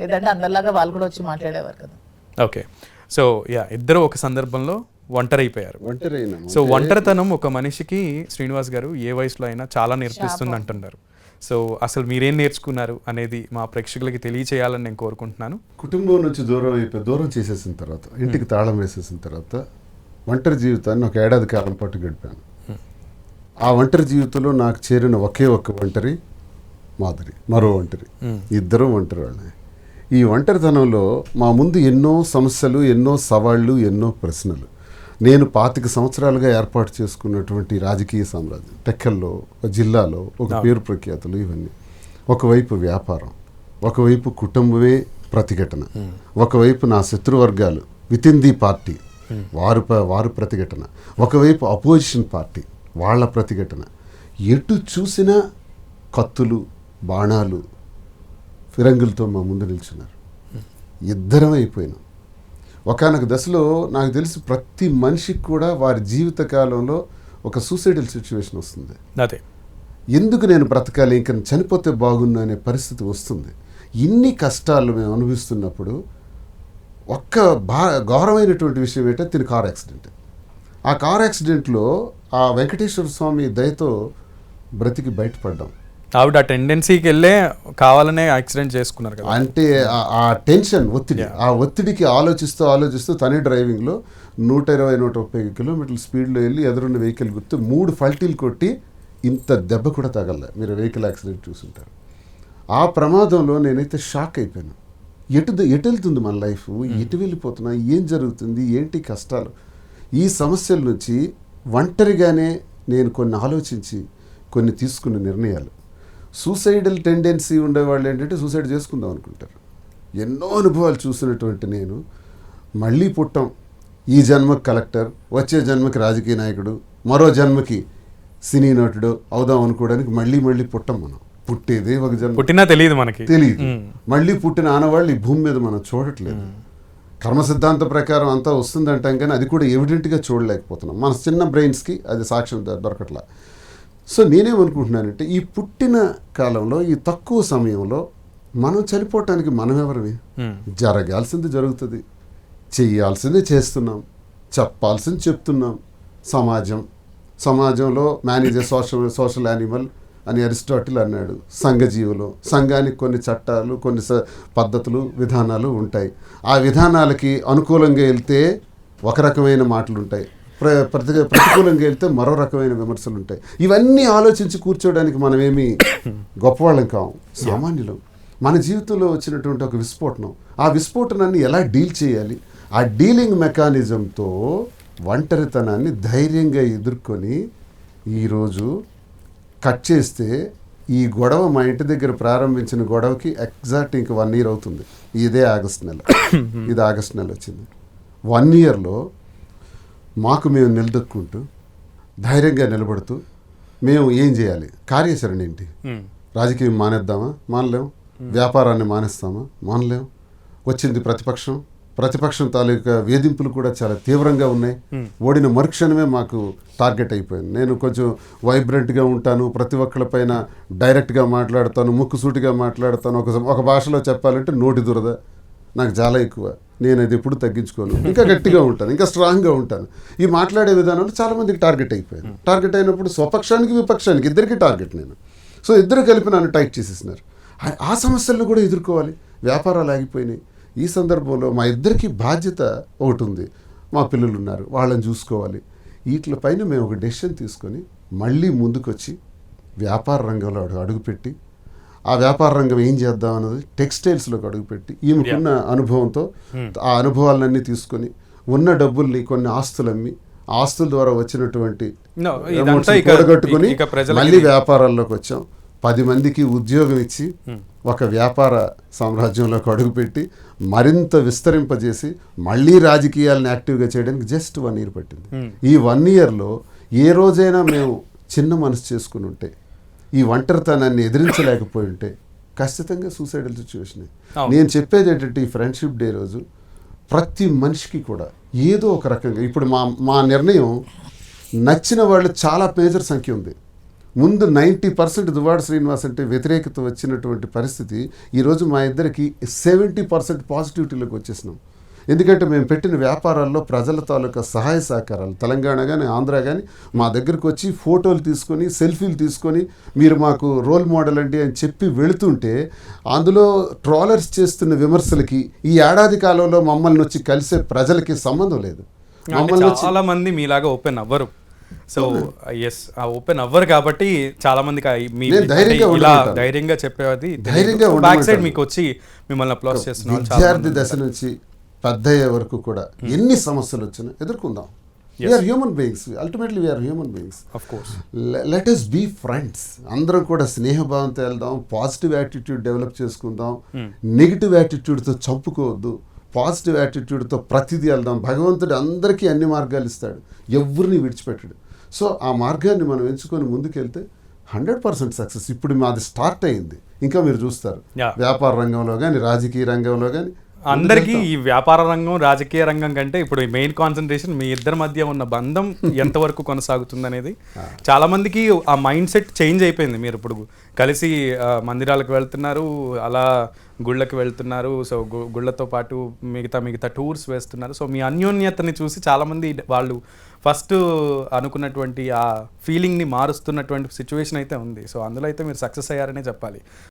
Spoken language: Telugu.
లేదంటే అందరిలాగా వాళ్ళు కూడా వచ్చి మాట్లాడేవారు కదా. ఓకే, సో ఇద్దరు ఒక సందర్భంలో ఒంటరైపోయారు. సో ఒంటరితనం ఒక మనిషికి శ్రీనివాస్ గారు ఏ వయసులో అయినా చాలా నేర్పిస్తుంది అంటున్నారు. సో అసలు మీరేం నేర్చుకున్నారు అనేది మా ప్రేక్షకులకి తెలియచేయాలని నేను కోరుకుంటున్నాను. కుటుంబం నుంచి దూరం చేసేసిన తర్వాత, ఇంటికి తాళం వేసేసిన తర్వాత ఒంటరి జీవితాన్ని ఒక ఏడాది కాలం పాటు గడిపాను. ఆ ఒంటరి జీవితంలో నాకు చేరిన ఒకే ఒక్క ఒంటరి మాధురి, మరో ఒంటరి, ఇద్దరు ఒంటరి వాళ్ళే. ఈ ఒంటరితనంలో మా ముందు ఎన్నో సమస్యలు, ఎన్నో సవాళ్ళు, ఎన్నో ప్రశ్నలు. నేను 25 సంవత్సరాలుగా ఏర్పాటు చేసుకున్నటువంటి రాజకీయ సామ్రాజ్యం, టెక్కల్లో, జిల్లాలో ఒక పేరు ప్రఖ్యాతులు, ఇవన్నీ ఒకవైపు వ్యాపారం, ఒకవైపు కుటుంబమే ప్రతిఘటన, ఒకవైపు నా శత్రువర్గాలు వితిన్ ది పార్టీ వారు ప్రతిఘటన, ఒకవైపు అపోజిషన్ పార్టీ వాళ్ళ ప్రతిఘటన. ఎటు చూసినా కత్తులు, బాణాలు, ఫిరంగులతో మా ముందు నిల్చున్నారు. ఇద్దరం అయిపోయినాం. ఒకానొక దశలో నాకు తెలిసి ప్రతి మనిషికి కూడా వారి జీవిత కాలంలో ఒక సూసైడల్ సిచ్యువేషన్ వస్తుంది. అదే ఎందుకు నేను బ్రతకాలి, ఇంకా చనిపోతే బాగున్నా అనే పరిస్థితి వస్తుంది. ఇన్ని కష్టాలు మేము అనుభవిస్తున్నప్పుడు ఒక్క ఘోరమైనటువంటి విషయం ఏంటంటే తిని కార్ యాక్సిడెంట్. ఆ కార్ యాక్సిడెంట్లో ఆ వెంకటేశ్వర స్వామి దయతో బ్రతికి బయటపడ్డాం. ఆవిడ టెండెన్సీకి వెళ్ళే కావాలనే యాక్సిడెంట్ చేసుకున్నారు కదా. అంటే ఆ టెన్షన్, ఒత్తిడి, ఆ ఒత్తిడికి ఆలోచిస్తూ తనే డ్రైవింగ్లో 120-130 కిలోమీటర్ల స్పీడ్లో వెళ్ళి ఎదురున్న వెహికల్ గుర్తు 3 ఫల్టీలు కొట్టి ఇంత దెబ్బ కూడా తగలలే. మీరు వెహికల్ యాక్సిడెంట్ చూసుంటారు. ఆ ప్రమాదంలో నేనైతే షాక్ అయిపోయాను. ఎటు వెళ్తుంది మన లైఫ్, ఎటు వెళ్ళిపోతున్నా, ఏం జరుగుతుంది, ఏంటి కష్టాలు. ఈ సమస్యల నుంచి ఒంటరిగానే నేను కొన్ని ఆలోచించి కొన్ని తీసుకున్న నిర్ణయాలు. సూసైడల్ టెండెన్సీ ఉండేవాళ్ళు ఏంటంటే సూసైడ్ చేసుకుందాం అనుకుంటారు. ఎన్నో అనుభవాలు చూసినటువంటి నేను మళ్ళీ పుట్టాం, ఈ జన్మకి కలెక్టర్, వచ్చే జన్మకి రాజకీయ నాయకుడు, మరో జన్మకి సినీ నటుడు అవుదాం అనుకోవడానికి మళ్ళీ పుట్టాం. మనం పుట్టేదే ఒక జన్మ, పుట్టినా తెలియదు, మళ్ళీ పుట్టిన ఆనవాళ్ళు ఈ భూమి మీద మనం చూడట్లేదు. కర్మ సిద్ధాంత ప్రకారం అంతా వస్తుందంటాం కానీ అది కూడా ఎవిడెంట్గా చూడలేకపోతున్నాం. మన చిన్న బ్రెయిన్స్కి అది సాక్ష్యం దొరకట్లా. సో నేనేమనుకుంటున్నానంటే ఈ పుట్టిన కాలంలో, ఈ తక్కువ సమయంలో మనం చనిపోవటానికి మనం ఎవరివి? జరగాల్సింది జరుగుతుంది, చెయ్యాల్సింది చేస్తున్నాం, చెప్పాల్సింది చెప్తున్నాం. సమాజంలో మేనేజర్ సోషల్ యానిమల్ అని అరిస్టాటిల్ అన్నాడు. సంఘజీవులు, సంఘానికి కొన్ని చట్టాలు, కొన్ని పద్ధతులు, విధానాలు ఉంటాయి. ఆ విధానాలకి అనుకూలంగా వెళ్తే ఒక రకమైన మాటలు ఉంటాయి, ప్రతికూలంగా వెళ్తే మరో రకమైన విమర్శలు ఉంటాయి. ఇవన్నీ ఆలోచించి కూర్చోవడానికి మనమేమి గొప్పవాళ్ళం కావు, సామాన్యులం. మన జీవితంలో వచ్చినటువంటి ఒక విస్ఫోటనం, ఆ విస్ఫోటనాన్ని ఎలా డీల్ చేయాలి, ఆ డీలింగ్ మెకానిజంతో ఒంటరితనాన్ని ధైర్యంగా ఎదుర్కొని ఈరోజు కట్ చేస్తే ఈ గొడవ మా ఇంటి దగ్గర ప్రారంభించిన గొడవకి ఎగ్జాక్ట్ ఇంక 1 year అవుతుంది. ఇది ఆగస్ట్ నెల వచ్చింది. 1 yearలో మాకు మేము నిలదొక్కుంటూ ధైర్యంగా నిలబడుతూ మేము ఏం చేయాలి, కార్యాచరణ ఏంటి, రాజకీయం మానేద్దామా, మానలేం, వ్యాపారాన్ని మానేస్తామా, మానలేం. వచ్చింది ప్రతిపక్షం తాలూకా వేధింపులు కూడా చాలా తీవ్రంగా ఉన్నాయి. ఓడిన మరుక్షణమే మాకు టార్గెట్ అయిపోయింది. నేను కొంచెం వైబ్రెంట్గా ఉంటాను, ప్రతి ఒక్కళ్ళపైన డైరెక్ట్గా మాట్లాడతాను, ముక్కుసూటిగా మాట్లాడతాను. ఒక భాషలో చెప్పాలంటే నోటి దురద నాకు చాలా ఎక్కువ. నేను అది ఎప్పుడు తగ్గించుకోను, ఇంకా గట్టిగా ఉంటాను, ఇంకా స్ట్రాంగ్గా ఉంటాను. ఈ మాట్లాడే విధానంలో చాలామందికి టార్గెట్ అయిపోయాను. టార్గెట్ అయినప్పుడు స్వపక్షానికి విపక్షానికి ఇద్దరికి టార్గెట్ నేను. సో ఇద్దరు కలిపి నన్ను టైట్ చేసేసినారు. ఆ సమస్యలను కూడా ఎదుర్కోవాలి. వ్యాపారాలు ఆగిపోయినాయి. ఈ సందర్భంలో మా ఇద్దరికి బాధ్యత ఒకటి ఉంది. మా పిల్లలు ఉన్నారు, వాళ్ళని చూసుకోవాలి. వీటిపైన మేము ఒక డెసిషన్ తీసుకొని మళ్ళీ ముందుకొచ్చి వ్యాపార రంగంలో అడుగుపెట్టి, ఆ వ్యాపార రంగం ఏం చేద్దాం అన్నది టెక్స్టైల్స్లోకి అడుగుపెట్టి, ఈమెకున్న అనుభవంతో ఆ అనుభవాలన్నీ తీసుకొని ఉన్న డబ్బుల్ని కొన్ని ఆస్తులు అమ్మి, ఆస్తుల ద్వారా వచ్చినటువంటి కూడగట్టుకుని మళ్ళీ వ్యాపారాల్లోకి వచ్చాం. 10 మందికి ఉద్యోగం ఇచ్చి ఒక వ్యాపార సామ్రాజ్యంలోకి అడుగుపెట్టి మరింత విస్తరింపజేసి మళ్ళీ రాజకీయాలను యాక్టివ్గా చేయడానికి జస్ట్ 1 year పట్టింది. ఈ 1 yearలో ఏ రోజైనా మేము చిన్న మనసు చేసుకుని ఉంటే, ఈ ఒంటరితనాన్ని ఎదిరించలేకపోయి ఉంటే ఖచ్చితంగా సూసైడల్ సిచ్యువేషన్. నేను చెప్పేది ఏంటంటే ఈ ఫ్రెండ్షిప్ డే రోజు ప్రతి మనిషికి కూడా ఏదో ఒక రకంగా, ఇప్పుడు మా నిర్ణయం నచ్చిన వాళ్ళు చాలా మేజర్ సంఖ్య ఉంది. ముందు 90% దువ్వాడ శ్రీనివాస్ అంటే వ్యతిరేకత వచ్చినటువంటి పరిస్థితి ఈరోజు మా ఇద్దరికి 70% పాజిటివిటీలోకి వచ్చేసినాం. ఎందుకంటే మేము పెట్టిన వ్యాపారాల్లో ప్రజల తాలూకా సహాయ సహకారాలు తెలంగాణ కానీ ఆంధ్ర కానీ మా దగ్గరకు వచ్చి ఫోటోలు తీసుకొని సెల్ఫీలు తీసుకొని మీరు మాకు రోల్ మోడల్ అండి అని చెప్పి వెళుతుంటే అందులో ట్రోలర్స్ చేస్తున్న విమర్శలకి ఈ ఏడాది కాలంలో మమ్మల్ని వచ్చి కలిసే ప్రజలకి సంబంధం లేదు. మమ్మల్ని వచ్చి చాలా మంది మీలాగా ఓపెన్ అవ్వరు. సో ఎస్ ఆ ఓపెన్ అవ్వరు కాబట్టి చాలా మందికి నేను ధైర్యంగా ఇలా ఉండమంటాను. ధైర్యంగా చెప్పేది ధైర్యంగా బ్యాక్ సైడ్ ఉండమంటాను. మీకు వచ్చి మిమ్మల్ని అప్లాస్ చేస్తున్నారు. విద్యార్థి దశ నుంచి పెద్దయ్యే వరకు కూడా ఎన్ని సమస్యలు వచ్చినా ఎదుర్కొందాం. We are human beings, ultimately we are human beings. Of course let us be friends. అందరం కూడా స్నేహభావంతో వెళ్దాం, పాజిటివ్ యాటిట్యూడ్ డెవలప్ చేసుకుందాం, నెగిటివ్ యాటిట్యూడ్తో చంపుకోవద్దు, పాజిటివ్ యాటిట్యూడ్తో ప్రతిదీ వెళ్దాం. భగవంతుడు అందరికీ అన్ని మార్గాలు ఇస్తాడు, ఎవరిని విడిచిపెట్టడు. సో ఆ మార్గాన్ని మనం ఎంచుకొని ముందుకెళ్తే 100% సక్సెస్. ఇప్పుడు మాది స్టార్ట్ అయింది, ఇంకా మీరు చూస్తారు. Yeah. వ్యాపార రంగంలో కానీ రాజకీయ రంగంలో కానీ అందరికీ ఈ వ్యాపార రంగం రాజకీయ రంగం కంటే ఇప్పుడు మెయిన్ కాన్సన్ట్రేషన్ మీ ఇద్దరి మధ్య ఉన్న బంధం ఎంతవరకు కొనసాగుతుంది అనేది. చాలా మందికి ఆ మైండ్ సెట్ చేంజ్ అయిపోయింది. మీరు ఇప్పుడు కలిసి మందిరాలకు వెళ్తున్నారు, అలా గుళ్ళకి వెళ్తున్నారు. సో గుళ్ళతో పాటు మిగతా టూర్స్ వేస్తున్నారు. సో మీ అన్యోన్యతని చూసి చాలామంది వాళ్ళు ఫస్ట్ అనుకున్నటువంటి ఆ ఫీలింగ్ని మారుస్తున్నటువంటి సిచ్యువేషన్ అయితే ఉంది. సో అందులో అయితే మీరు సక్సెస్ అయ్యారనే చెప్పాలి.